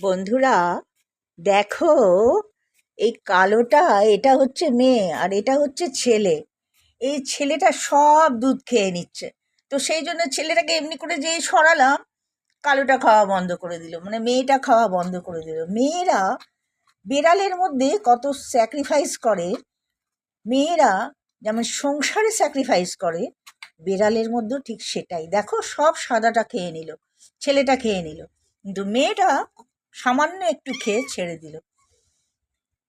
বন্ধুরা, দেখো, এই কালোটা এটা হচ্ছে মেয়ে আর এটা হচ্ছে ছেলে। এই ছেলেটা সব দুধ খেয়ে নিচ্ছে। তো সেই জন্য ছেলেটাকে এমনি করে যেই সরালাম, কালোটা খাওয়া বন্ধ করে দিল, মানে মেয়েটা খাওয়া বন্ধ করে দিল। মেয়েরা বেড়ালের মধ্যে কত স্যাক্রিফাইস করে, মেয়েরা যেমন সংসারে স্যাক্রিফাইস করে, বেড়ালের মধ্যেও ঠিক সেটাই। দেখো, সব সাদাটা খেয়ে নিল, ছেলেটা খেয়ে নিল, কিন্তু মেয়েটা সামান্য একটু খেয়ে ছেড়ে দিল।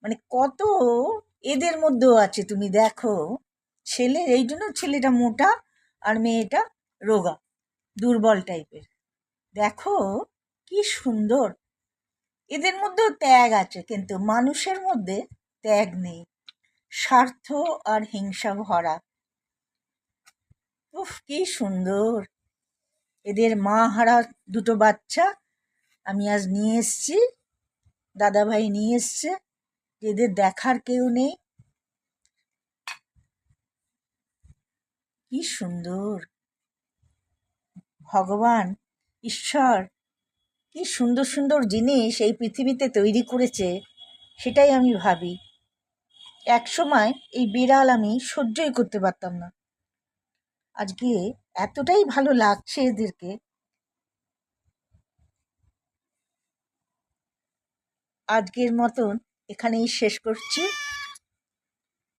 মানে কত এদের মধ্যেও আছে, তুমি দেখো। ছেলে এই জন্য ছেলেটা মোটা আর মেয়েটা রোগা, দুর্বল টাইপের। দেখো কি সুন্দর, এদের মধ্যেও ত্যাগ আছে, কিন্তু মানুষের মধ্যে ত্যাগ নেই, স্বার্থ আর হিংসা ভরা। উফ, কি সুন্দর। এদের মা হারা দুটো বাচ্চা আমি আজ নিয়ে এসছি, দাদাভাই নিয়ে এসছে। এদের দেখার কেউ নেই। কি সুন্দর, ভগবান, ঈশ্বর কি সুন্দর সুন্দর জিনিস এই পৃথিবীতে তৈরি করেছে, সেটাই আমি ভাবি। এক সময় এই বিড়াল আমি সহ্যই করতে পারতাম না, আজকে এতটাই ভালো লাগছে এদেরকে। আজকের মতন এখানেই শেষ করছি।